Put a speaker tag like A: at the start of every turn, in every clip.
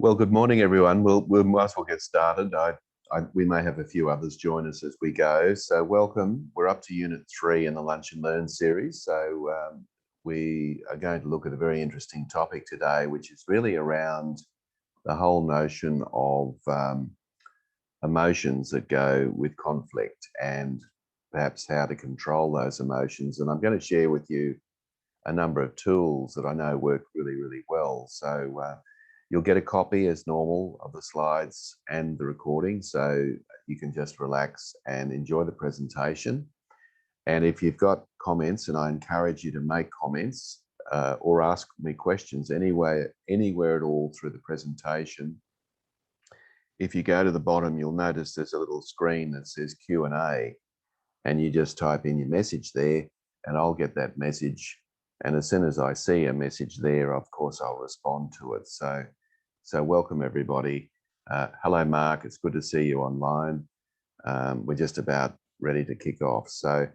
A: Well, good morning, everyone. We might as well get started. We may have a few others join us as we go. So welcome. We're up to Unit 3 in the Lunch and Learn series. So we are going to look at a very interesting topic today, which is really around the whole notion of emotions that go with conflict and perhaps how to control those emotions. And I'm going to share with you a number of tools that I know work really, really well. So you'll get a copy as normal of the slides and the recording, so you can just relax and enjoy the presentation. And if you've got comments, and I encourage you to make comments or ask me questions anywhere at all through the presentation. If you go to the bottom, you'll notice there's a little screen that says Q&A, and you just type in your message there, and I'll get that message. And as soon as I see a message there, of course, I'll respond to it. So welcome, everybody. Hello, Mark. It's good to see you online. We're just about ready to kick off. So,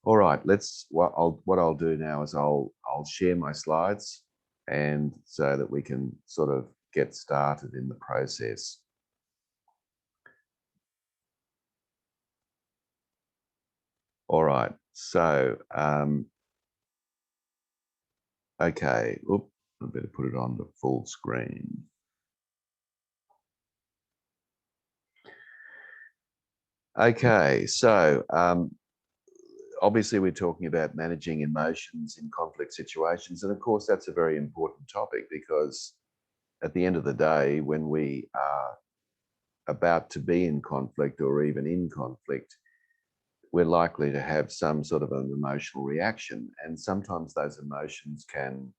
A: all right, what I'll do now is I'll share my slides, and so that we can sort of get started in the process. All right, so, okay, I better put it on the full screen. Okay, so obviously we're talking about managing emotions in conflict situations. And of course, that's a very important topic, because at the end of the day, when we are about to be in conflict or even in conflict, we're likely to have some sort of an emotional reaction. And sometimes those emotions can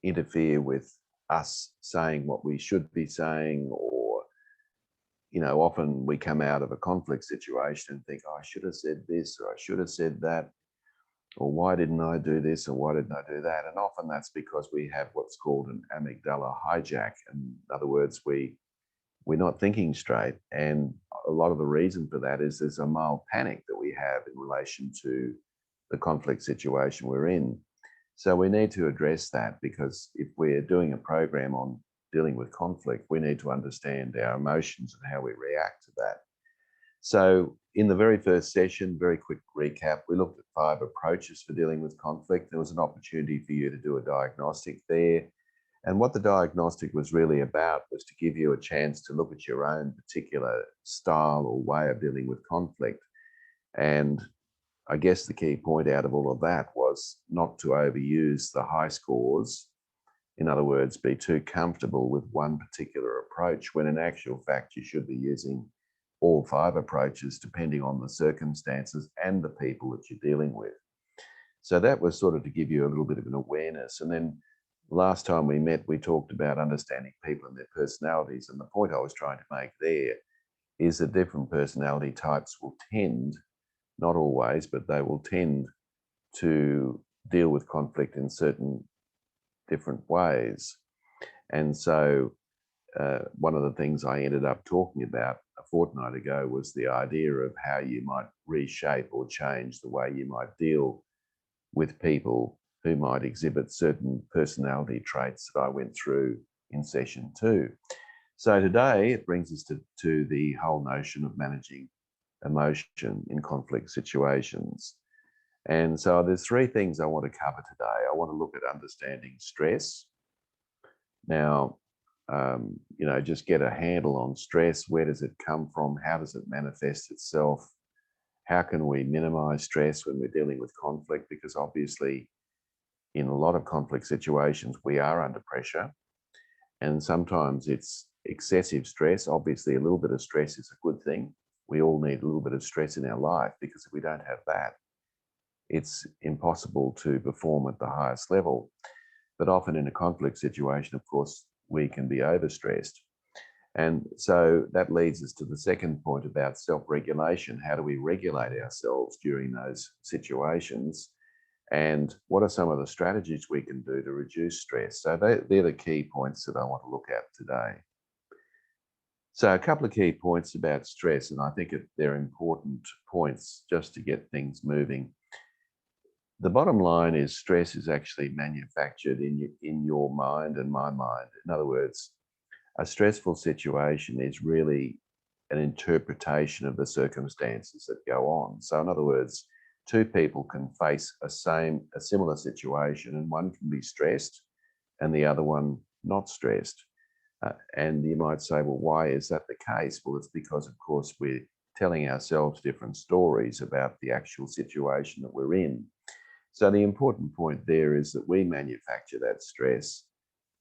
A: interfere with us saying what we should be saying, or, you know, often we come out of a conflict situation and think, oh, I should have said this, or I should have said that, or why didn't I do this, or why didn't I do that? And often that's because we have what's called an amygdala hijack. In other words, we're not thinking straight. And a lot of the reason for that is there's a mild panic that we have in relation to the conflict situation we're in. So we need to address that, because if we're doing a program on dealing with conflict, we need to understand our emotions and how we react to that. So in the very first session, very quick recap, we looked at 5 approaches for dealing with conflict. There was an opportunity for you to do a diagnostic there. And what the diagnostic was really about was to give you a chance to look at your own particular style or way of dealing with conflict. And I guess the key point out of all of that was not to overuse the high scores. In other words, be too comfortable with one particular approach, when in actual fact, you should be using all 5 approaches depending on the circumstances and the people that you're dealing with. So that was sort of to give you a little bit of an awareness. And then last time we met, we talked about understanding people and their personalities. And the point I was trying to make there is that different personality types will tend, not always, but they will tend to deal with conflict in certain different ways. And so one of the things I ended up talking about a fortnight ago was the idea of how you might reshape or change the way you might deal with people who might exhibit certain personality traits that I went through in session 2. So today it brings us to the whole notion of managing emotion in conflict situations. And so there's 3 things I want to cover today. I want to look at understanding stress. Now, you know, just get a handle on stress. Where does it come from? How does it manifest itself? How can we minimize stress when we're dealing with conflict? Because obviously, in a lot of conflict situations, we are under pressure. And sometimes it's excessive stress. Obviously, a little bit of stress is a good thing. We all need a little bit of stress in our life, because if we don't have that, it's impossible to perform at the highest level. But often in a conflict situation, of course, we can be overstressed. And so that leads us to the second point about self-regulation. How do we regulate ourselves during those situations? And what are some of the strategies we can do to reduce stress? So they're the key points that I want to look at today. So a couple of key points about stress, and I think they're important points just to get things moving. The bottom line is stress is actually manufactured in your mind and my mind. In other words, A stressful situation is really an interpretation of the circumstances that go on. So in other words, two people can face a similar situation, and one can be stressed and the other one not stressed. And you might say, well, why is that the case? Well, it's because, of course, we're telling ourselves different stories about the actual situation that we're in. So the important point there is that we manufacture that stress.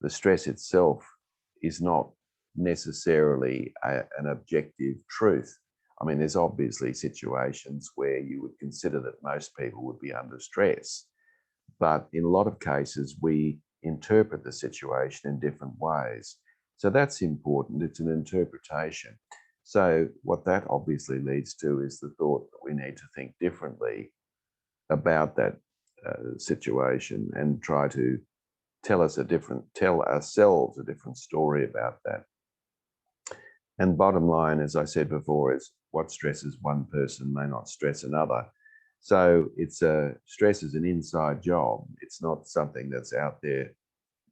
A: The stress itself is not necessarily an objective truth. I mean, there's obviously situations where you would consider that most people would be under stress, but in a lot of cases, we interpret the situation in different ways. So that's important. It's an interpretation. So what that obviously leads to is the thought that we need to think differently about that situation and try to tell ourselves a different story about that. And bottom line, as I said before, is what stresses one person may not stress another. So stress is an inside job. It's not something that's out there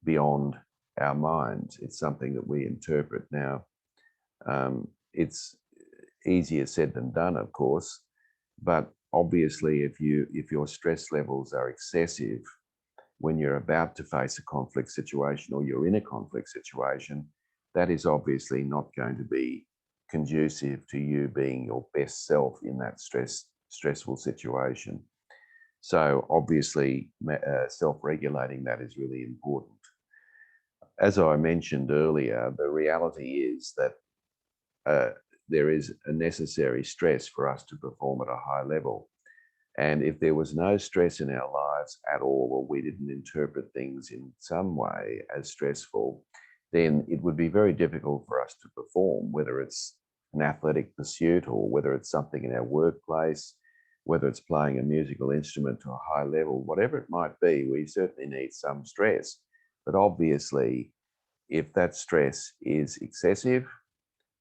A: beyond our minds. It's something that we interpret. Now, it's easier said than done, of course, but obviously if your stress levels are excessive when you're about to face a conflict situation or you're in a conflict situation, that is obviously not going to be conducive to you being your best self in that stressful situation. So obviously self-regulating that is really important. As I mentioned earlier, the reality is that there is a necessary stress for us to perform at a high level. And if there was no stress in our lives at all, or we didn't interpret things in some way as stressful, then it would be very difficult for us to perform, whether it's an athletic pursuit or whether it's something in our workplace, whether it's playing a musical instrument to a high level, whatever it might be, we certainly need some stress. But obviously, if that stress is excessive,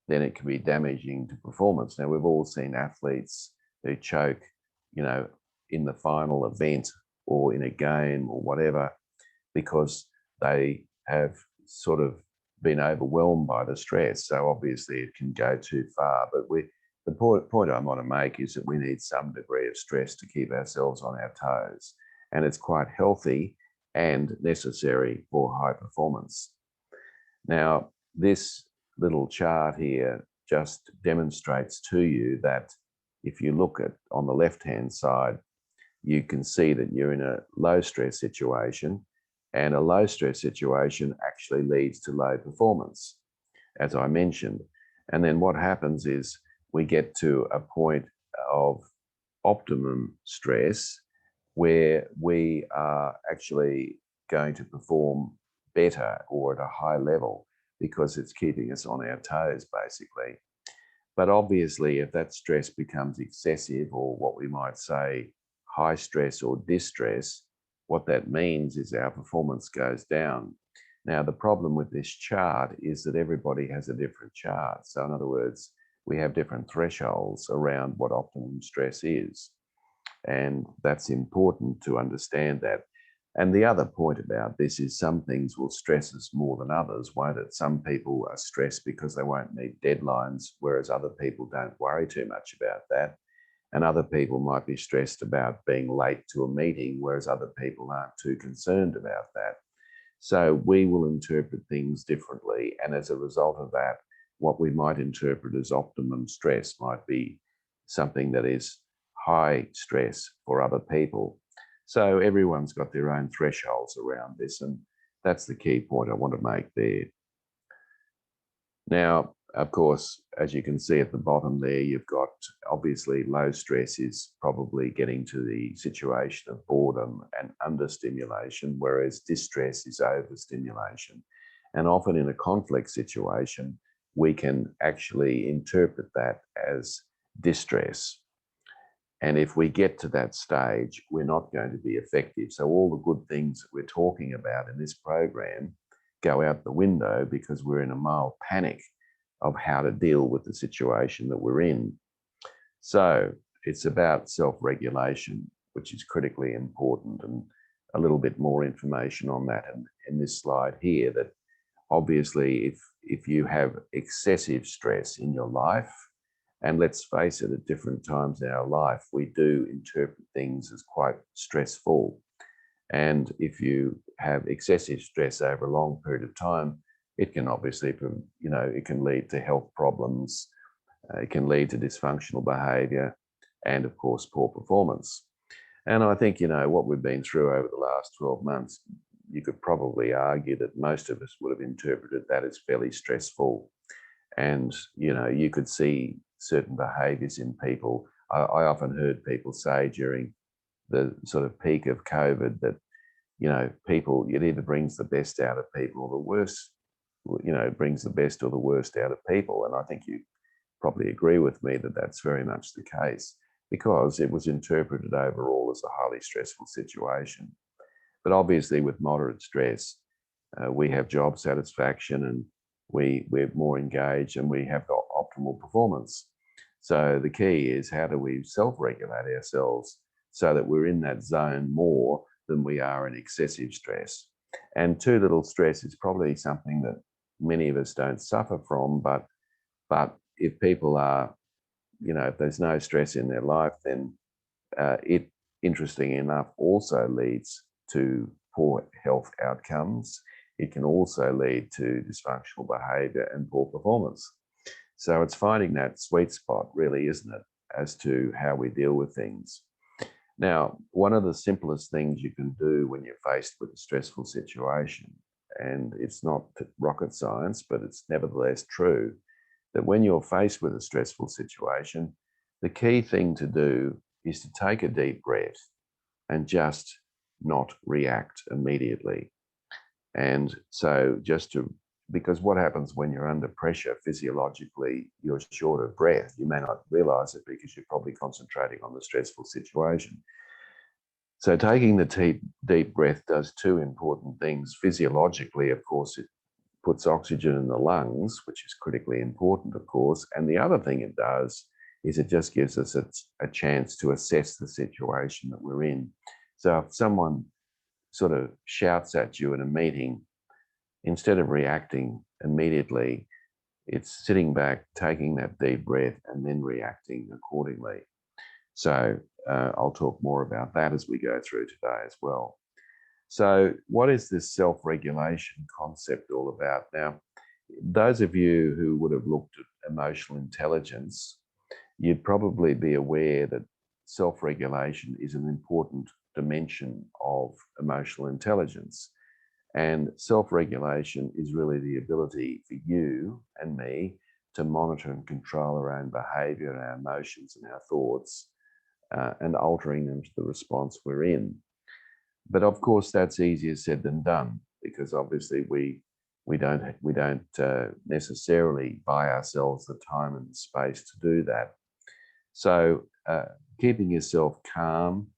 A: then it can be damaging to performance. Now, we've all seen athletes who choke, in the final event or in a game or whatever, because they have sort of been overwhelmed by the stress. So obviously it can go too far. But the point I want to make is that we need some degree of stress to keep ourselves on our toes. And it's quite healthy and necessary for high performance. Now, this little chart here just demonstrates to you that if you look at on the left-hand side, you can see that you're in a low stress situation, and a low stress situation actually leads to low performance, as I mentioned. And then what happens is we get to a point of optimum stress where we are actually going to perform better or at a high level because it's keeping us on our toes, basically. But obviously, if that stress becomes excessive, or what we might say high stress or distress, what that means is our performance goes down. Now, the problem with this chart is that everybody has a different chart. So in other words, we have different thresholds around what optimum stress is. And that's important to understand that. And the other point about this is some things will stress us more than others, won't it? Some people are stressed because they won't meet deadlines, whereas other people don't worry too much about that. And other people might be stressed about being late to a meeting, whereas other people aren't too concerned about that. So we will interpret things differently. And as a result of that, what we might interpret as optimum stress might be something that is high stress for other people. So everyone's got their own thresholds around this, and that's the key point I want to make there. Now, of course, as you can see at the bottom there, you've got obviously low stress is probably getting to the situation of boredom and understimulation, whereas distress is overstimulation. And often in a conflict situation, we can actually interpret that as distress. And if we get to that stage, we're not going to be effective. So all the good things that we're talking about in this program go out the window because we're in a mild panic of how to deal with the situation that we're in. So it's about self-regulation, which is critically important, and a little bit more information on that in this slide here, that obviously, if you have excessive stress in your life, and let's face it, at different times in our life, we do interpret things as quite stressful. And if you have excessive stress over a long period of time, it can obviously, it can lead to health problems. It can lead to dysfunctional behavior and, of course, poor performance. And I think, what we've been through over the last 12 months, you could probably argue that most of us would have interpreted that as fairly stressful. And, you could see certain behaviors in people. I often heard people say during the sort of peak of COVID that, people, it either brings the best out of people or the worst, brings the best or the worst out of people. And I think you probably agree with me that that's very much the case, because it was interpreted overall as a highly stressful situation. But obviously with moderate stress, we have job satisfaction and we're more engaged and we have got optimal performance. So the key is, how do we self-regulate ourselves so that we're in that zone more than we are in excessive stress? And too little stress is probably something that many of us don't suffer from, but if people are, if there's no stress in their life, then it, interesting enough, also leads to poor health outcomes. It can also lead to dysfunctional behavior and poor performance. So it's finding that sweet spot, really, isn't it, as to how we deal with things. Now, one of the simplest things you can do when you're faced with a stressful situation, and it's not rocket science, but it's nevertheless true, that when you're faced with a stressful situation, the key thing to do is to take a deep breath and just not react immediately. And so because what happens when you're under pressure physiologically, you're short of breath. You may not realize it because you're probably concentrating on the stressful situation. So taking the deep breath does two important things. Physiologically, of course, it puts oxygen in the lungs, which is critically important, of course. And the other thing it does is it just gives us a chance to assess the situation that we're in. So if someone sort of shouts at you in a meeting, instead of reacting immediately, it's sitting back, taking that deep breath, and then reacting accordingly. So I'll talk more about that as we go through today as well. So what is this self-regulation concept all about? Now, those of you who would have looked at emotional intelligence, you'd probably be aware that self-regulation is an important dimension of emotional intelligence. And self-regulation is really the ability for you and me to monitor and control our own behavior and our emotions and our thoughts, and altering them to the response we're in. But of course, that's easier said than done, because obviously we don't necessarily buy ourselves the time and the space to do that. So keeping yourself calm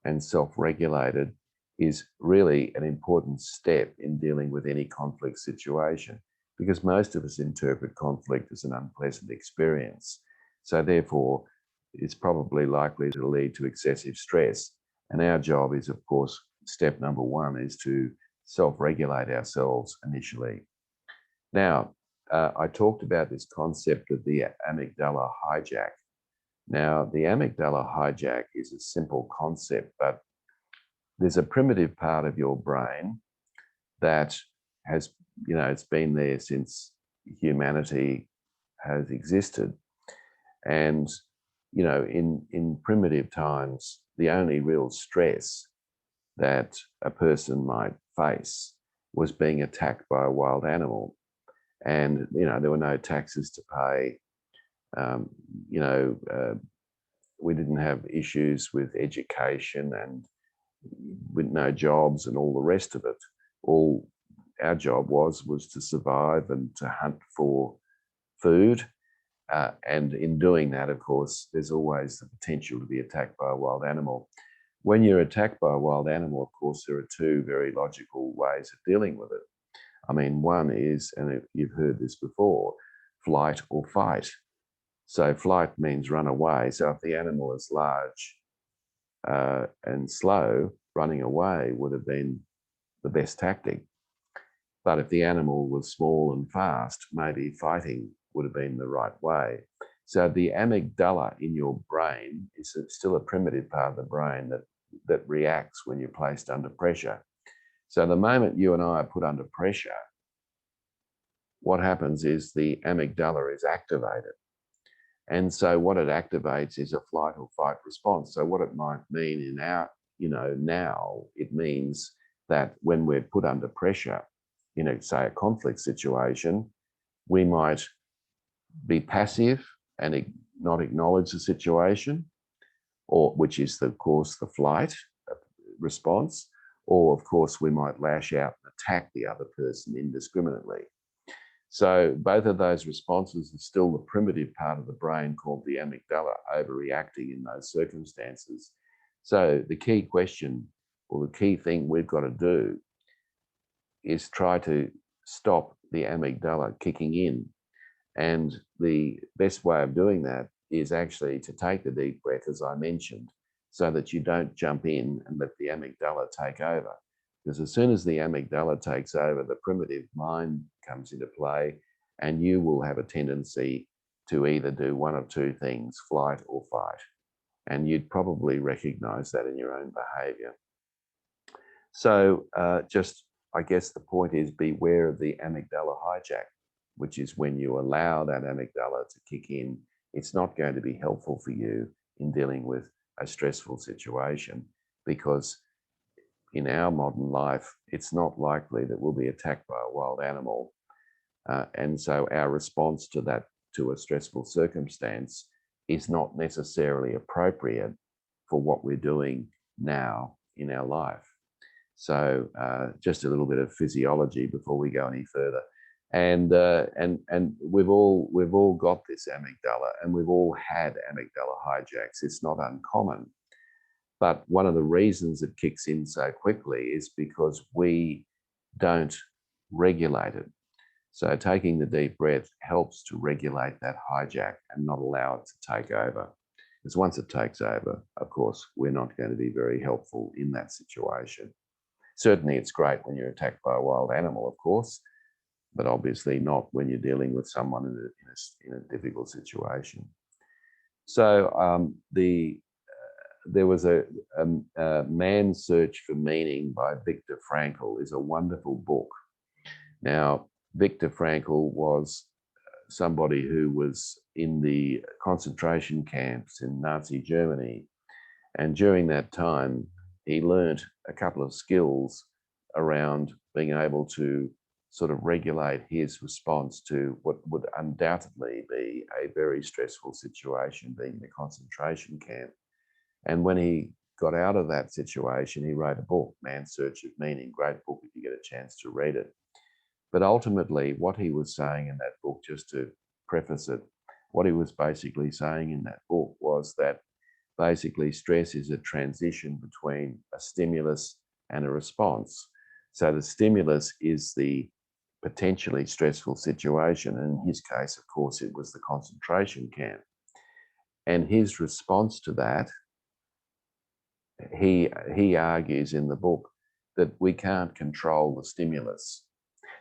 A: and self-regulated is really an important step in dealing with any conflict situation, because most of us interpret conflict as an unpleasant experience. So therefore, it's probably likely to lead to excessive stress. And our job is, of course, step number one is to self-regulate ourselves initially. Now, I talked about this concept of the amygdala hijack. Now, the amygdala hijack is a simple concept, but there's a primitive part of your brain that has, it's been there since humanity has existed. And, in primitive times, the only real stress that a person might face was being attacked by a wild animal. And, there were no taxes to pay. We didn't have issues with education and with no jobs and all the rest of it. All our job was to survive and to hunt for food. And in doing that, of course, there's always the potential to be attacked by a wild animal. When you're attacked by a wild animal, of course, there are two very logical ways of dealing with it. I mean, one is, and you've heard this before, flight or fight. So flight means run away. So if the animal is large and slow, running away would have been the best tactic. But if the animal was small and fast, maybe fighting would have been the right way. So the amygdala in your brain is still a primitive part of the brain that reacts when you're placed under pressure. So the moment you and I are put under pressure, what happens is the amygdala is activated. And so what it activates is a flight or fight response. So what it might mean in our, now it means that when we're put under pressure, say a conflict situation, we might be passive and not acknowledge the situation, or which is, of course, the flight response, or of course we might lash out and attack the other person indiscriminately. So both of those responses are still the primitive part of the brain called the amygdala overreacting in those circumstances. So the key question, or the key thing we've got to do, is try to stop the amygdala kicking in. And the best way of doing that is actually to take the deep breath, as I mentioned, so that you don't jump in and let the amygdala take over. Because as soon as the amygdala takes over, the primitive mind comes into play, and you will have a tendency to either do one of two things, flight or fight. And you'd probably recognize that in your own behavior. So I guess the point is, beware of the amygdala hijack, which is when you allow that amygdala to kick in. It's not going to be helpful for you in dealing with a stressful situation, because in our modern life, it's not likely that we'll be attacked by a wild animal. And so our response to that, to a stressful circumstance, is not necessarily appropriate for what we're doing now in our life. So just a little bit of physiology before we go any further. And we've all got this amygdala, and we've all had amygdala hijacks. It's not uncommon. But one of the reasons it kicks in so quickly is because we don't regulate it. So taking the deep breath helps to regulate that hijack and not allow it to take over. Because once it takes over, of course, we're not going to be very helpful in that situation. Certainly it's great when you're attacked by a wild animal, of course, but obviously not when you're dealing with someone in a difficult situation. So there was a Man's Search for Meaning by Viktor Frankl is a wonderful book. Now, Viktor Frankl was somebody who was in the concentration camps in Nazi Germany. And during that time, he learnt a couple of skills around being able to sort of regulate his response to what would undoubtedly be a very stressful situation, being the concentration camp. And when he got out of that situation, he wrote a book, Man's Search of Meaning. Great book if you get a chance to read it. But ultimately, what he was saying in that book, just to preface it, what he was basically saying in that book was that basically stress is a transition between a stimulus and a response. So the stimulus is the potentially stressful situation. In his case, of course, it was the concentration camp. And his response to that, he argues in the book that we can't control the stimulus.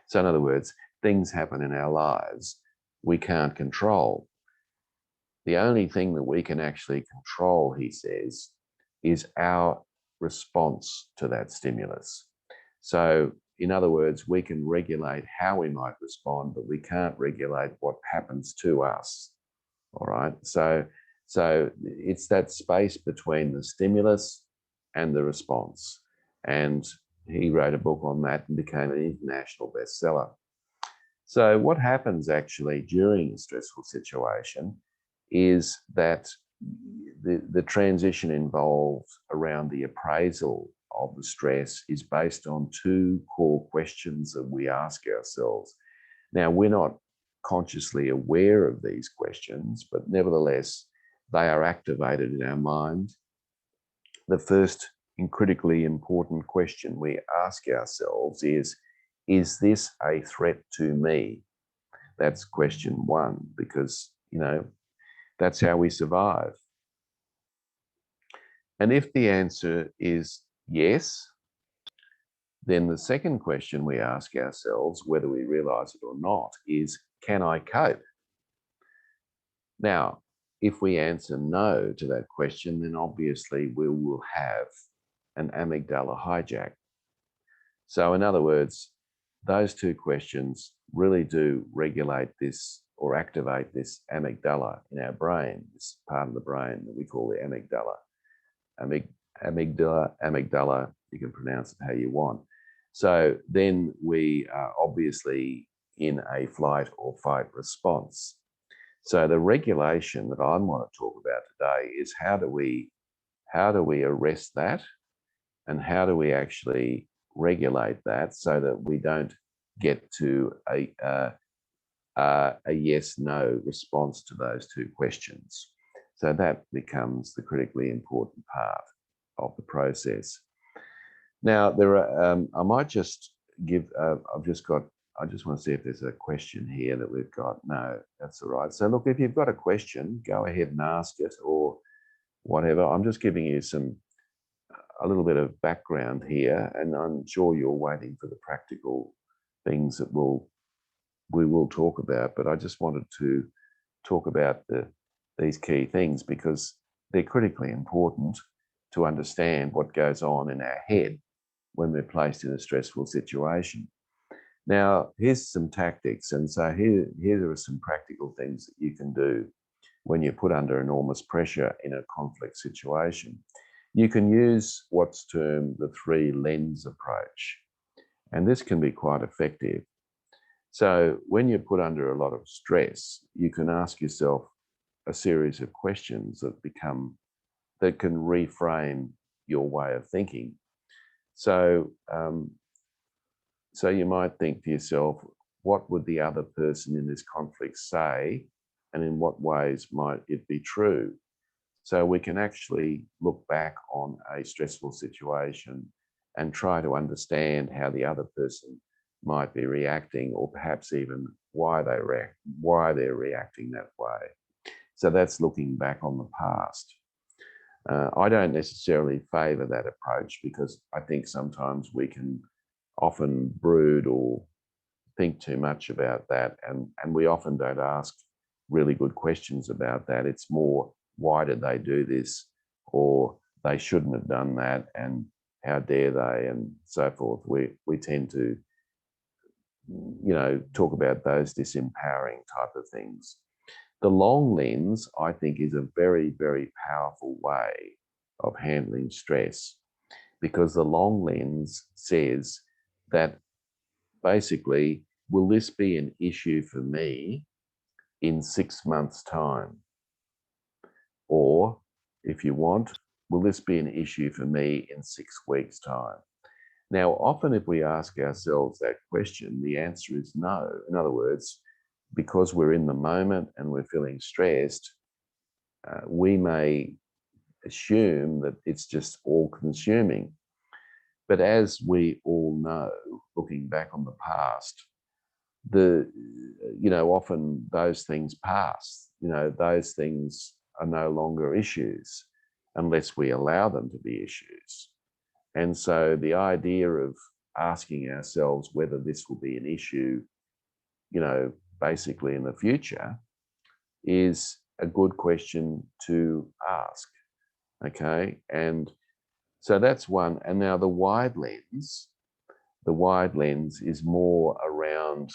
A: So in other words, things happen in our lives we can't control. The only thing that we can actually control, he says, is our response to that stimulus. So in other words, we can regulate how we might respond, but we can't regulate what happens to us. All right. So it's that space between the stimulus and the response. And he wrote a book on that and became an international bestseller. So what happens actually during a stressful situation is that the transition involved around the appraisal of the stress is based on two core questions that we ask ourselves. Now, we're not consciously aware of these questions, but nevertheless, they are activated in our mind. The first and critically important question we ask ourselves is this a threat to me? That's question one, because, that's how we survive. And if the answer is yes, Then the second question we ask ourselves, whether we realize it or not, is, can I cope? Now, if we answer no to that question, then obviously we will have an amygdala hijack. So in other words, those two questions really do regulate this or activate this amygdala in our brain, this part of the brain that we call the amygdala. Amygdala, you can pronounce it how you want. So then we are obviously in a flight or fight response. So the regulation that I want to talk about today is how do we arrest that, and how do we actually regulate that so that we don't get to a yes/no response to those two questions. So that becomes the critically important part of the process. Now, there are. I might just give. I just want to see if there's a question here that we've got. No, that's all right. So look, if you've got a question, go ahead and ask it or whatever. I'm just giving you a little bit of background here, and I'm sure you're waiting for the practical things that we will talk about. But I just wanted to talk about these key things because they're critically important to understand what goes on in our head when we're placed in a stressful situation. Now, here's some tactics. And so here are some practical things that you can do when you're put under enormous pressure in a conflict situation. You can use what's termed the 3-lens approach. And this can be quite effective. So when you're put under a lot of stress, you can ask yourself a series of questions that can reframe your way of thinking. So, so you might think to yourself, what would the other person in this conflict say, and in what ways might it be true? So we can actually look back on a stressful situation and try to understand how the other person might be reacting, or perhaps even why they're reacting that way. So that's looking back on the past. I don't necessarily favor that approach because I think sometimes we can often brood or think too much about that, and we often don't ask really good questions about that. It's more, why did they do this, or they shouldn't have done that, and how dare they, and so forth. We tend to, talk about those disempowering type of things. The long lens, I think, is a very, very powerful way of handling stress, because the long lens says that basically, will this be an issue for me in 6 months' time? Or, if you want, will this be an issue for me in 6 weeks' time? Now, often if we ask ourselves that question, the answer is no. In other words, because we're in the moment and we're feeling stressed, we may assume that it's just all-consuming. But as we all know, looking back on the past, often those things pass. Those things are no longer issues unless we allow them to be issues. And so the idea of asking ourselves whether this will be an issue, basically in the future, is a good question to ask. Okay. And so that's one. And now the wide lens is more around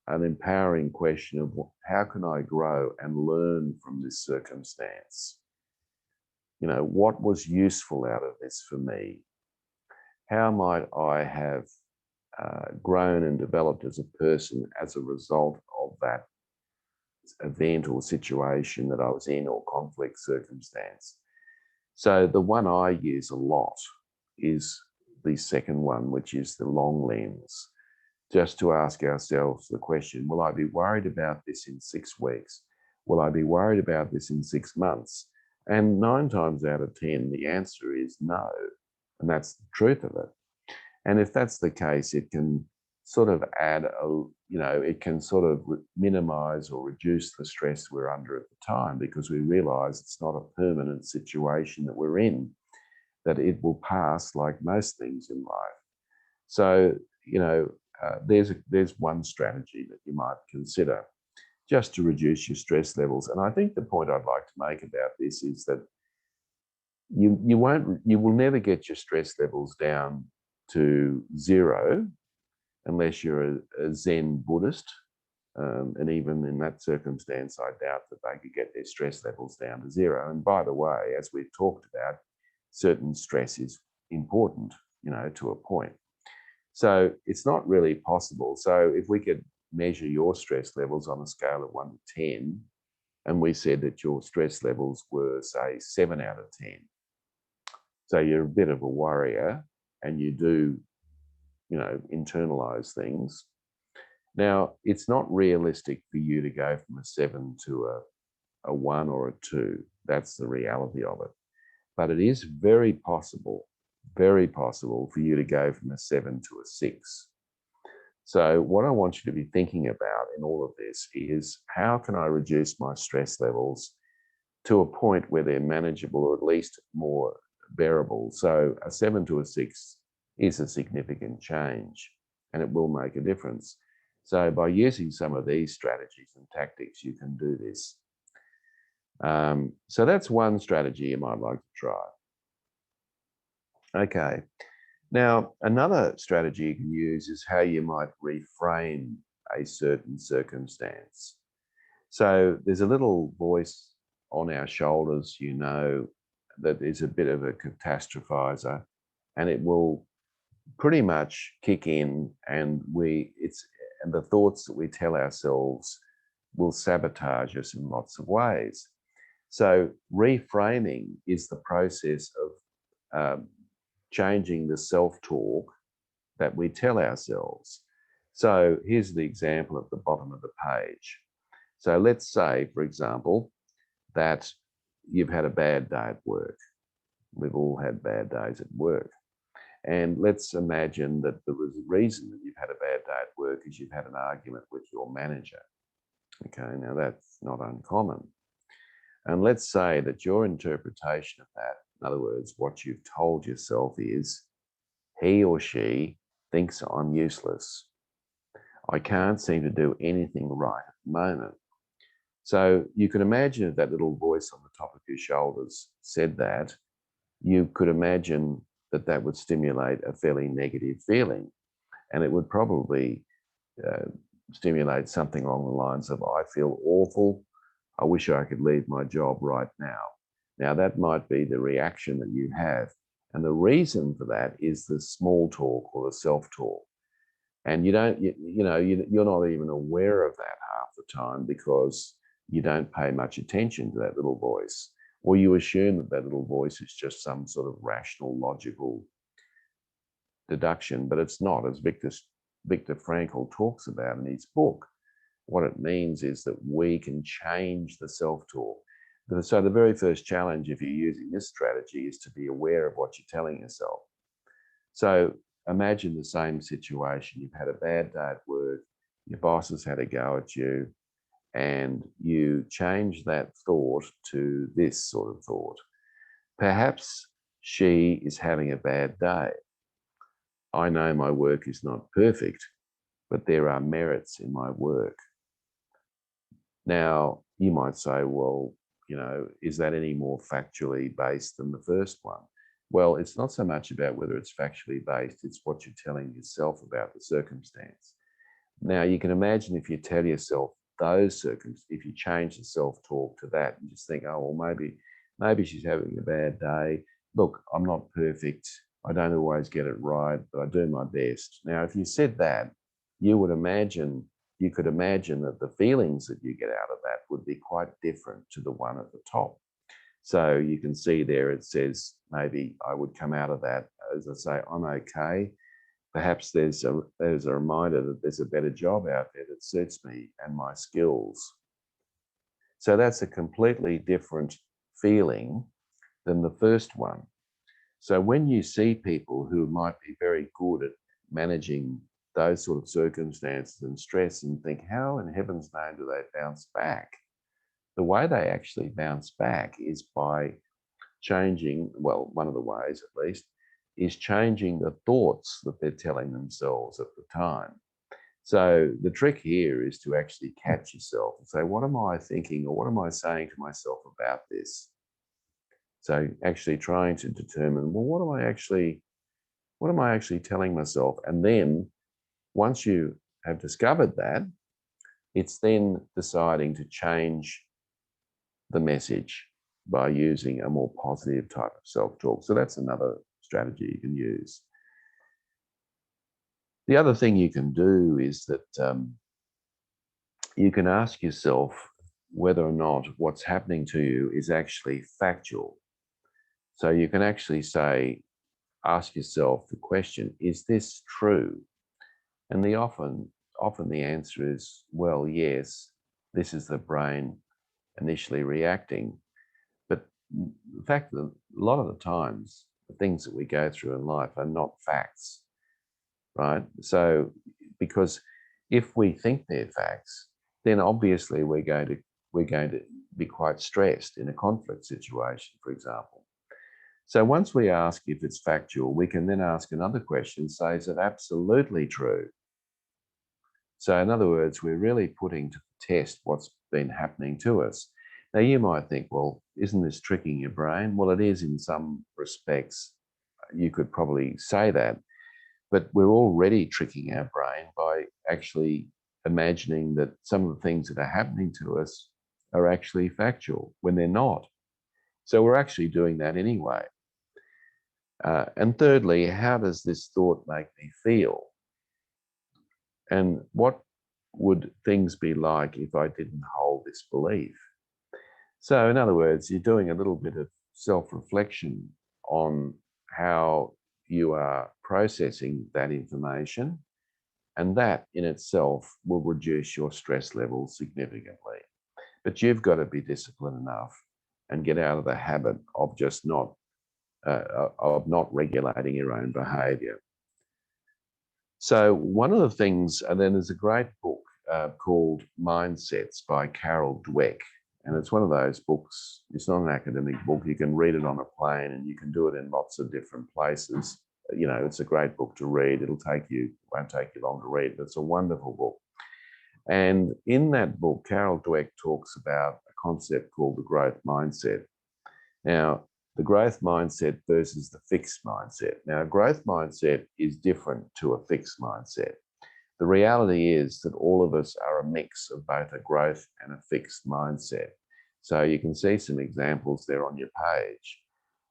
A: an empowering question of how can I grow and learn from this circumstance? What was useful out of this for me? How might I have grown and developed as a person as a result of that event or situation that I was in, or conflict circumstance? So the one I use a lot is the second one, which is the long lens. Just to ask ourselves the question, will I be worried about this in 6 weeks? Will I be worried about this in 6 months? And 9 times out of 10, the answer is no. And that's the truth of it. And if that's the case, it can sort of it can sort of minimize or reduce the stress we're under at the time, because we realize it's not a permanent situation that we're in, that it will pass like most things in life. So, there's one strategy that you might consider just to reduce your stress levels. And I think the point I'd like to make about this is that you will never get your stress levels down to zero unless you're a Zen Buddhist. And even in that circumstance, I doubt that they could get their stress levels down to zero. And by the way, as we've talked about, certain stress is important, to a point. So it's not really possible. So if we could measure your stress levels on a scale of 1 to 10, and we said that your stress levels were, say, 7 out of 10. So you're a bit of a worrier and you do, internalize things. Now, it's not realistic for you to go from a 7 to a 1 or a 2. That's the reality of it. But it is very possible for you to go from a 7 to a 6. So what I want you to be thinking about in all of this is, how can I reduce my stress levels to a point where they're manageable, or at least more bearable? So a 7 to a 6 is a significant change, and it will make a difference. So by using some of these strategies and tactics, you can do this. So that's one strategy you might like to try. Okay. Now, another strategy you can use is how you might reframe a certain circumstance. So there's a little voice on our shoulders, that is a bit of a catastrophizer, and it will pretty much kick in, and the thoughts that we tell ourselves will sabotage us in lots of ways. So reframing is the process of changing the self-talk that we tell ourselves. So here's the example at the bottom of the page. So let's say, for example, that you've had a bad day at work. We've all had bad days at work. And let's imagine that the reason that you've had a bad day at work is you've had an argument with your manager. Okay, now that's not uncommon. And let's say that your interpretation of that, in other words, what you've told yourself, is, he or she thinks I'm useless. I can't seem to do anything right at the moment. So you can imagine if that little voice on the top of your shoulders said that, you could imagine that that would stimulate a fairly negative feeling. And it would probably stimulate something along the lines of, I feel awful. I wish I could leave my job right now. Now, that might be the reaction that you have. And the reason for that is the small talk or the self-talk. And you're not even aware of that half the time, because you don't pay much attention to that little voice, or you assume that that little voice is just some sort of rational, logical deduction, but it's not. As Viktor Frankl talks about in his book, what it means is that we can change the self-talk. So the very first challenge, if you're using this strategy, is to be aware of what you're telling yourself. So imagine the same situation. You've had a bad day at work, your boss has had a go at you, and you change that thought to this sort of thought. Perhaps she is having a bad day. I know my work is not perfect, but there are merits in my work. Now, you might say, well, is that any more factually based than the first one? Well, it's not so much about whether it's factually based, it's what you're telling yourself about the circumstance. Now, you can imagine if you tell yourself if you change the self-talk to that and just think, oh, well, maybe she's having a bad day. Look, I'm not perfect. I don't always get it right, but I do my best. Now, if you said that, you could imagine that the feelings that you get out of that would be quite different to the one at the top. So you can see there it says, maybe I would come out of that, as I say, I'm okay. Perhaps there's a reminder that there's a better job out there that suits me and my skills. So that's a completely different feeling than the first one. So when you see people who might be very good at managing those sort of circumstances and stress, and think, how in heaven's name do they bounce back? The way they actually bounce back is by changing, well, one of the ways at least, is changing the thoughts that they're telling themselves at the time. So the trick here is to actually catch yourself and say, what am I thinking, or what am I saying to myself about this? So actually trying to determine, well, what am I actually telling myself? And then once you have discovered that, it's then deciding to change the message by using a more positive type of self-talk. So that's another strategy you can use. The other thing you can do is that you can ask yourself whether or not what's happening to you is actually factual. So you can actually ask yourself the question, is this true? And often the answer is, well, yes, this is the brain initially reacting. But the fact that a lot of the times, the things that we go through in life are not facts, right? So, because if we think they're facts, then obviously we're going to be quite stressed in a conflict situation, for example. So once we ask if it's factual, we can then ask another question, say, is it absolutely true? So in other words, we're really putting to the test what's been happening to us. Now you might think, well, isn't this tricking your brain? Well, it is in some respects. You could probably say that, but we're already tricking our brain by actually imagining that some of the things that are happening to us are actually factual when they're not. So we're actually doing that anyway. And thirdly, how does this thought make me feel? And what would things be like if I didn't hold this belief? So in other words, you're doing a little bit of self-reflection on how you are processing that information, and that in itself will reduce your stress levels significantly. But you've got to be disciplined enough and get out of the habit of just not regulating your own behavior. So one of the things, and then there's a great book called Mindsets by Dweck. And it's one of those books, it's not an academic book. You can read it on a plane and you can do it in lots of different places. You know, it's a great book to read. Won't take you long to read, but it's a wonderful book. And in that book, Dweck talks about a concept called the growth mindset. Now, the growth mindset versus the fixed mindset. Now, a growth mindset is different to a fixed mindset. The reality is that all of us are a mix of both a growth and a fixed mindset. So you can see some examples there on your page.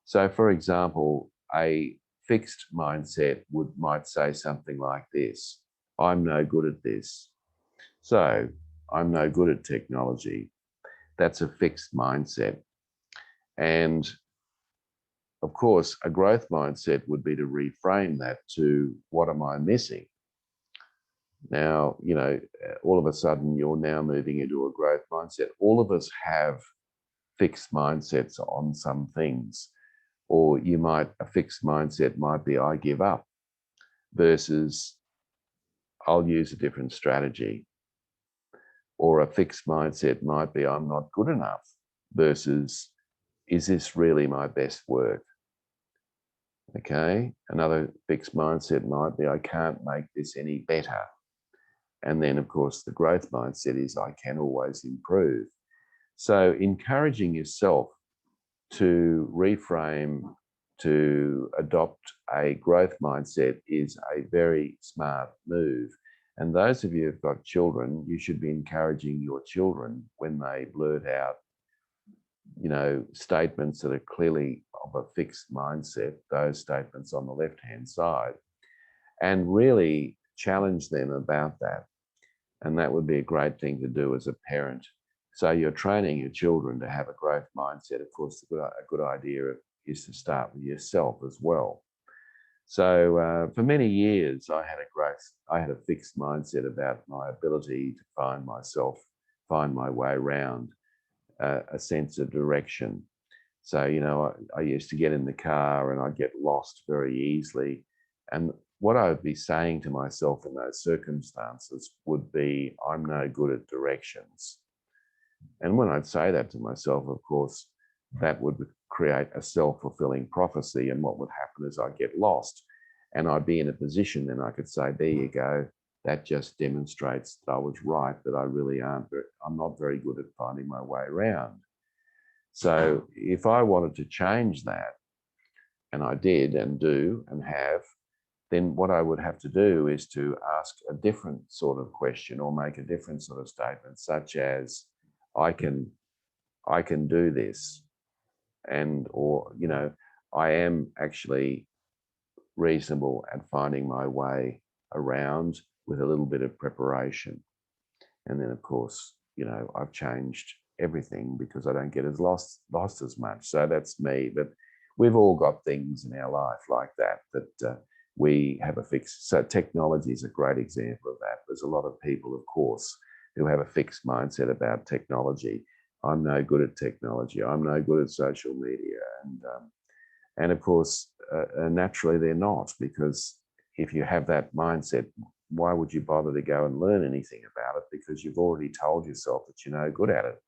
A: So for example, a fixed mindset might say something like this: I'm no good at this. So I'm no good at technology. That's a fixed mindset. And of course, a growth mindset would be to reframe that to, what am I missing? Now, you know, all of a sudden you're now moving into a growth mindset. All of us have fixed mindsets on some things, or a fixed mindset might be, I give up, versus I'll use a different strategy. Or a fixed mindset might be, I'm not good enough, versus, is this really my best work? Okay, another fixed mindset might be, I can't make this any better. And then, of course, the growth mindset is, I can always improve. So encouraging yourself to reframe, to adopt a growth mindset is a very smart move. And those of you who've got children, you should be encouraging your children when they blurt out, you know, statements that are clearly of a fixed mindset, those statements on the left-hand side, and really challenge them about that. And that would be a great thing to do as a parent. So you're training your children to have a growth mindset. Of course, a good idea is to start with yourself as well. So for many years, I had a fixed mindset about my ability to find my way around, a sense of direction. So, you know, I used to get in the car and I'd get lost very easily. And what I would be saying to myself in those circumstances would be, I'm no good at directions. And when I'd say that to myself, of course, that would create a self-fulfilling prophecy. And what would happen is I'd get lost and I'd be in a position and I could say, there you go. That just demonstrates that I was right, that I really I'm not very good at finding my way around. So if I wanted to change that, and I did and do and have, then what I would have to do is to ask a different sort of question or make a different sort of statement, such as, I can do this, and, or, you know, I am actually reasonable at finding my way around with a little bit of preparation. And then, of course, you know, I've changed everything because I don't get as lost as much. So that's me. But we've all got things in our life like that, we have a fixed. So technology is a great example of that. There's a lot of people, of course, who have a fixed mindset about technology. I'm no good at technology. I'm no good at social media. And of course, naturally they're not, because if you have that mindset, why would you bother to go and learn anything about it? Because you've already told yourself that you're no good at it.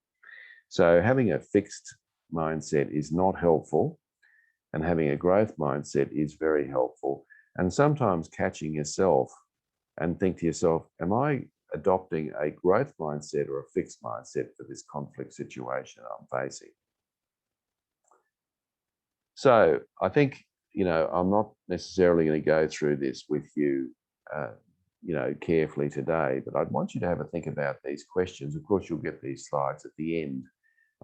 A: So having a fixed mindset is not helpful, and having a growth mindset is very helpful. And sometimes catching yourself and think to yourself, am I adopting a growth mindset or a fixed mindset for this conflict situation I'm facing? So I think, you know, I'm not necessarily going to go through this with you, you know, carefully today, but I'd want you to have a think about these questions. Of course, you'll get these slides at the end,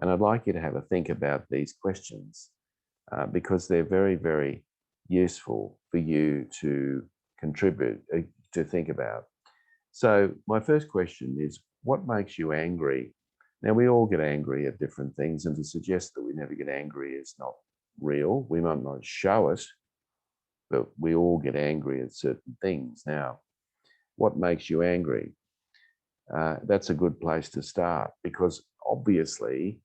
A: and I'd like you to have a think about these questions because they're very, very useful for you to contribute, to think about. So my first question is, what makes you angry? Now, we all get angry at different things, and to suggest that we never get angry is not real. We might not show it, but we all get angry at certain things. Now, what makes you angry? That's a good place to start, because obviously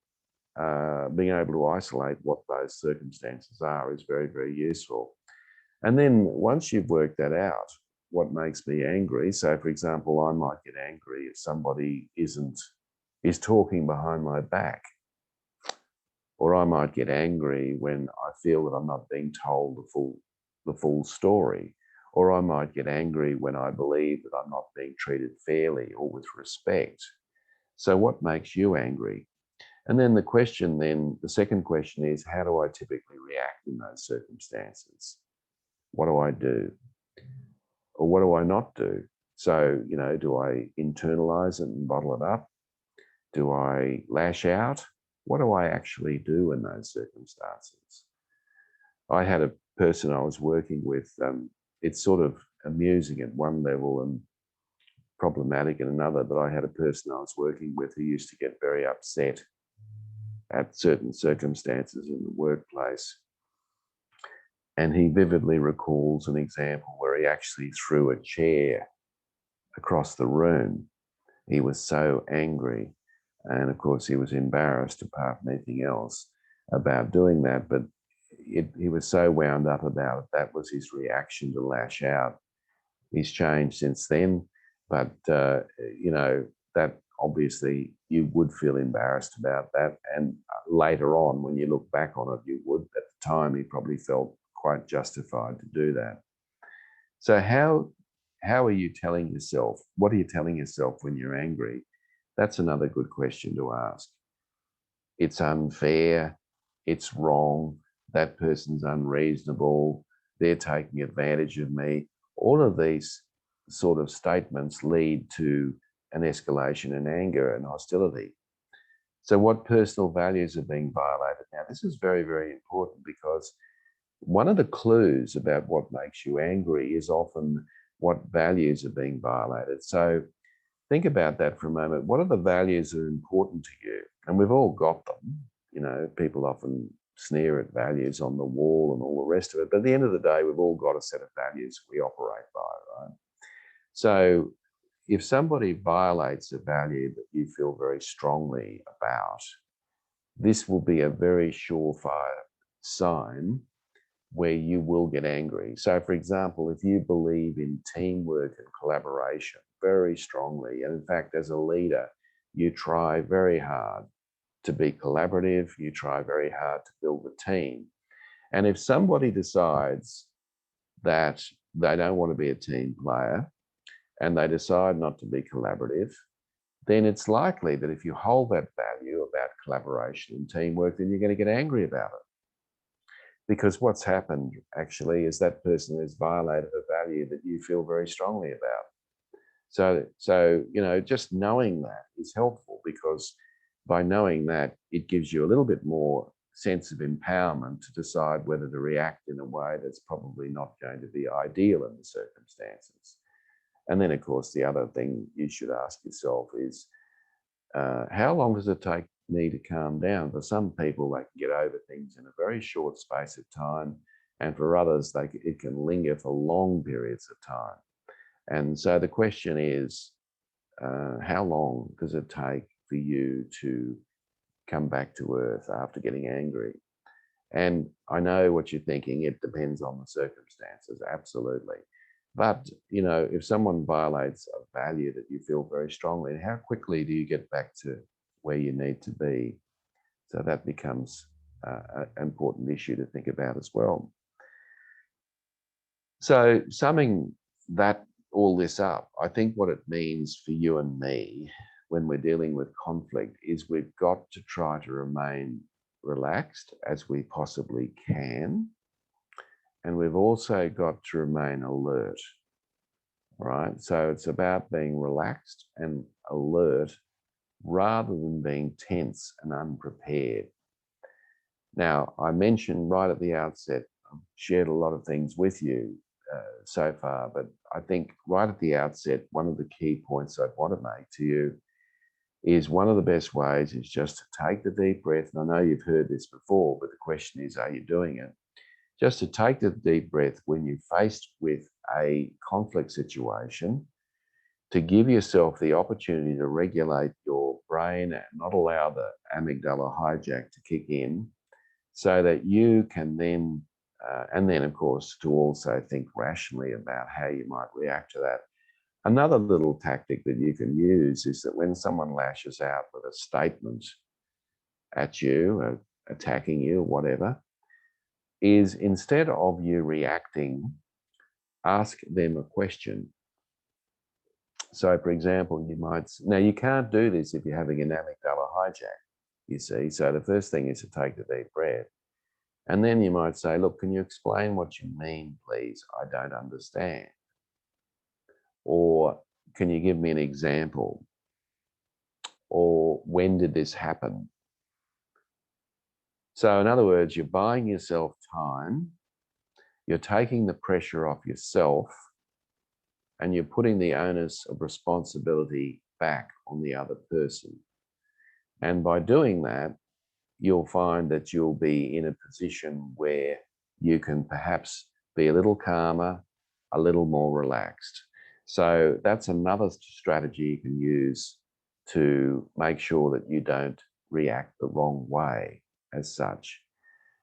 A: being able to isolate what those circumstances are is very, very useful. And then once you've worked that out, what makes me angry? So, for example, I might get angry if somebody is talking behind my back. Or I might get angry when I feel that I'm not being told the full story. Or I might get angry when I believe that I'm not being treated fairly or with respect. So what makes you angry? And then the second question is, how do I typically react in those circumstances? What do I do? Or what do I not do? So, you know, do I internalize it and bottle it up? Do I lash out? What do I actually do in those circumstances? I had a person I was working with, it's sort of amusing at one level and problematic at another, but I had a person I was working with who used to get very upset at certain circumstances in the workplace. And he vividly recalls an example where he actually threw a chair across the room. He was so angry. And of course, he was embarrassed, apart from anything else, about doing that. But he was so wound up about it. That was his reaction to lash out. He's changed since then. But, you know, that obviously you would feel embarrassed about that. And later on, when you look back on it, you would. At the time, he probably felt quite justified to do that. So how are you telling yourself? What are you telling yourself when you're angry? That's another good question to ask. It's unfair. It's wrong. That person's unreasonable. They're taking advantage of me. All of these sort of statements lead to an escalation in anger and hostility. So what personal values are being violated? Now, this is very, very important, because one of the clues about what makes you angry is often what values are being violated. So think about that for a moment. What are the values that are important to you? And we've all got them. You know, people often sneer at values on the wall and all the rest of it. But at the end of the day, we've all got a set of values we operate by, right? So if somebody violates a value that you feel very strongly about, this will be a very surefire sign where you will get angry. So, for example, if you believe in teamwork and collaboration very strongly, and in fact, as a leader, you try very hard to be collaborative. You try very hard to build a team. And if somebody decides that they don't want to be a team player and they decide not to be collaborative, then it's likely that if you hold that value about collaboration and teamwork, then you're going to get angry about it. Because what's happened actually is that person has violated a value that you feel very strongly about. So just knowing that is helpful, because by knowing that, it gives you a little bit more sense of empowerment to decide whether to react in a way that's probably not going to be ideal in the circumstances. And then, of course, the other thing you should ask yourself is, how long does it take me to calm down? For some people, they can get over things in a very short space of time, and for others, it can linger for long periods of time. And so the question is, how long does it take for you to come back to earth after getting angry? And I know what you're thinking, it depends on the circumstances, absolutely. But, if someone violates a value that you feel very strongly, how quickly do you get back to where you need to be? So that becomes an important issue to think about as well. So summing all this up, I think what it means for you and me when we're dealing with conflict is we've got to try to remain relaxed as we possibly can. And we've also got to remain alert, right? So it's about being relaxed and alert rather than being tense and unprepared. Now, I mentioned right at the outset, I've shared a lot of things with you so far, but I think right at the outset, one of the key points I'd want to make to you is one of the best ways is just to take the deep breath. And I know you've heard this before, but the question is, are you doing it? Just to take the deep breath when you're faced with a conflict situation, to give yourself the opportunity to regulate your brain and not allow the amygdala hijack to kick in, so that you can then, and then of course, to also think rationally about how you might react to that. Another little tactic that you can use is that when someone lashes out with a statement at you, attacking you, whatever, is instead of you reacting, ask them a question. So, for example, now you can't do this if you're having an amygdala hijack, you see. So the first thing is to take the deep breath. And then you might say, look, can you explain what you mean, please? I don't understand. Or can you give me an example? Or when did this happen? So in other words, you're buying yourself time, you're taking the pressure off yourself, and you're putting the onus of responsibility back on the other person. And by doing that, you'll find that you'll be in a position where you can perhaps be a little calmer, a little more relaxed. So that's another strategy you can use to make sure that you don't react the wrong way as such.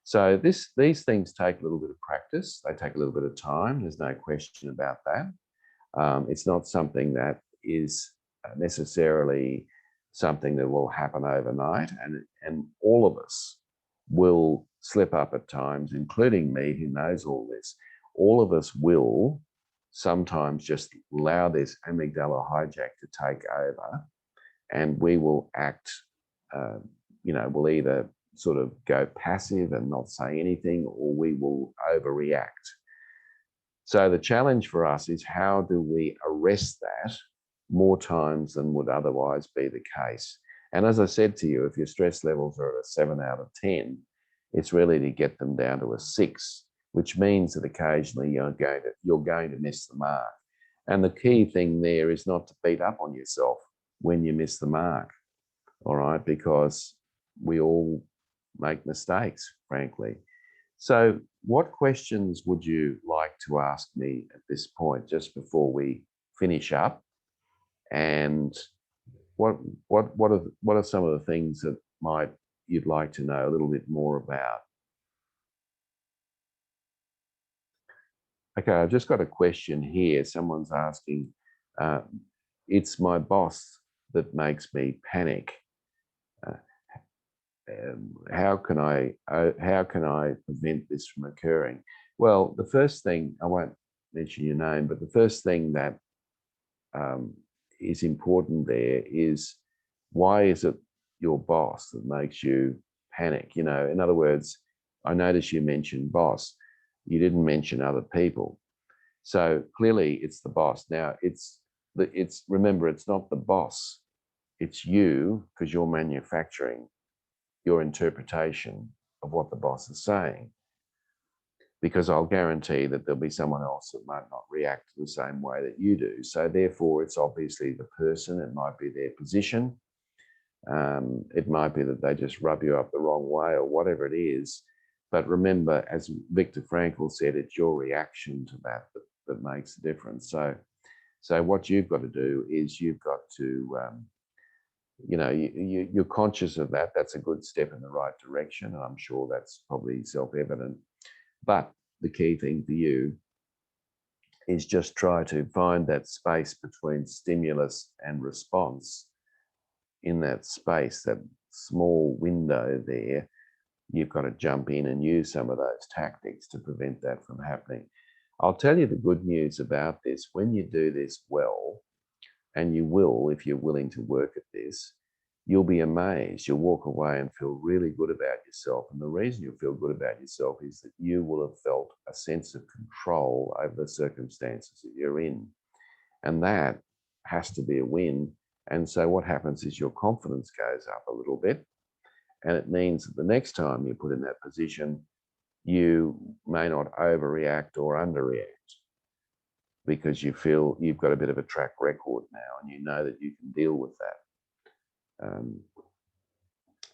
A: So these things take a little bit of practice. They take a little bit of time. There's no question about that. It's not something that is necessarily something that will happen overnight, and all of us will slip up at times, including me, who knows all this. All of us will sometimes just allow this amygdala hijack to take over, and we will act, we'll either sort of go passive and not say anything, or we will overreact. So the challenge for us is, how do we arrest that more times than would otherwise be the case? And as I said to you, if your stress levels are at a 7 out of 10, it's really to get them down to a 6, which means that occasionally you're going to miss the mark. And the key thing there is not to beat up on yourself when you miss the mark, all right? Because we all make mistakes, frankly. So what questions would you like to ask me at this point, just before we finish up? And what are some of the things that you'd like to know a little bit more about? Okay, I've just got a question here. Someone's asking, it's my boss that makes me panic. how can I prevent this from occurring? Well, the first thing, I won't mention your name, but the first thing that is important there is, why is it your boss that makes you panic? You know, in other words, I notice you mentioned boss. You didn't mention other people. So clearly it's the boss. Now remember, it's not the boss. It's you, because you're manufacturing your interpretation of what the boss is saying. Because I'll guarantee that there'll be someone else that might not react the same way that you do. So therefore, it's obviously the person. It might be their position. It might be that they just rub you up the wrong way, or whatever it is. But remember, as Viktor Frankl said, it's your reaction to that makes the difference. So what you've got to do is you've got to, you're conscious of that. That's a good step in the right direction. And I'm sure that's probably self-evident. But the key thing for you is just try to find that space between stimulus and response. In that space, that small window there, you've got to jump in and use some of those tactics to prevent that from happening. I'll tell you the good news about this. When you do this well, and you will if you're willing to work at this, you'll be amazed. You'll walk away and feel really good about yourself. And the reason you'll feel good about yourself is that you will have felt a sense of control over the circumstances that you're in. And that has to be a win. And so what happens is your confidence goes up a little bit. And it means that the next time you're put in that position, you may not overreact or underreact, because you feel you've got a bit of a track record now and you know that you can deal with that.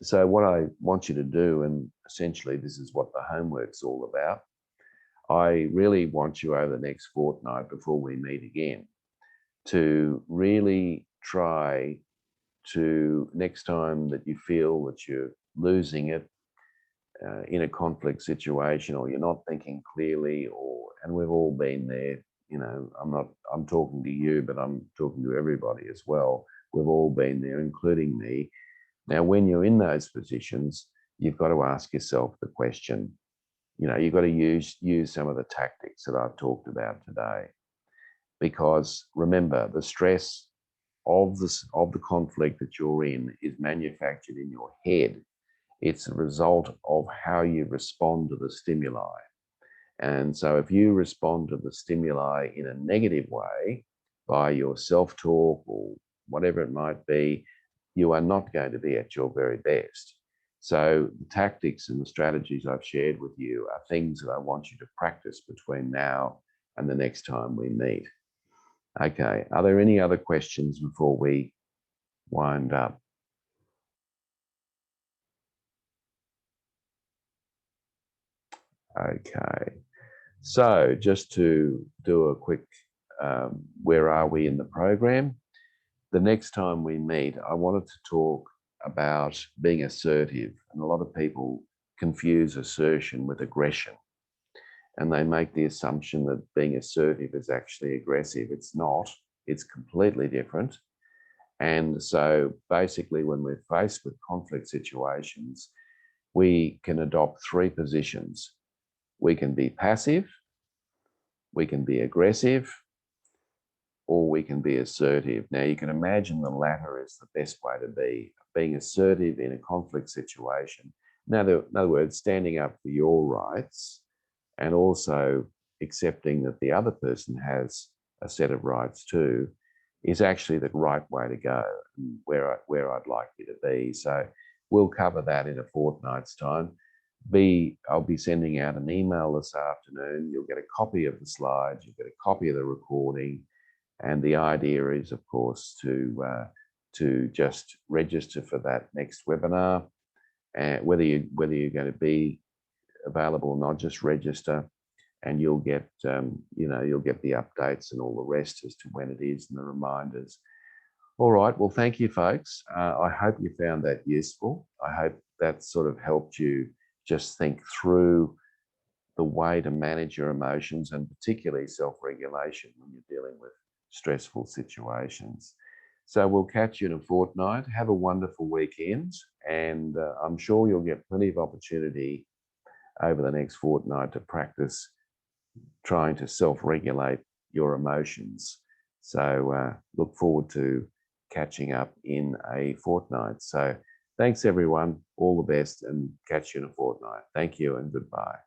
A: So what I want you to do, and essentially this is what the homework's all about, I really want you over the next fortnight before we meet again to really try to, next time that you feel that you're losing it in a conflict situation, or you're not thinking clearly, and we've all been there, I'm talking to you, but I'm talking to everybody as well. We've all been there, including me. Now, when you're in those positions, you've got to ask yourself the question, you've got to use some of the tactics that I've talked about today. Because remember, the stress of the conflict that you're in is manufactured in your head. It's a result of how you respond to the stimuli. And so if you respond to the stimuli in a negative way, by your self-talk or whatever it might be, you are not going to be at your very best. So the tactics and the strategies I've shared with you are things that I want you to practice between now and the next time we meet. Okay, are there any other questions before we wind up? Okay, so just to do a quick, where are we in the program? The next time we meet, I wanted to talk about being assertive. And a lot of people confuse assertion with aggression. And they make the assumption that being assertive is actually aggressive. It's not. It's completely different. And so basically, when we're faced with conflict situations, we can adopt three positions. We can be passive, we can be aggressive, or we can be assertive. Now, you can imagine the latter is the best way to be, being assertive in a conflict situation. Now, in other words, standing up for your rights and also accepting that the other person has a set of rights too, is actually the right way to go, and where I'd like you to be. So we'll cover that in a fortnight's time. I'll be sending out an email this afternoon. You'll get a copy of the slides, you'll get a copy of the recording. And the idea is, of course, to just register for that next webinar. And whether you're going to be available or not, just register, and you'll get you'll get the updates and all the rest as to when it is and the reminders. All right. Well, thank you, folks. I hope you found that useful. I hope that sort of helped you just think through the way to manage your emotions, and particularly self-regulation when you're dealing with stressful situations. So we'll catch you in a fortnight. Have a wonderful weekend, and I'm sure you'll get plenty of opportunity over the next fortnight to practice trying to self-regulate your emotions. So look forward to catching up in a fortnight. So thanks everyone, all the best, and catch you in a fortnight. Thank you and goodbye.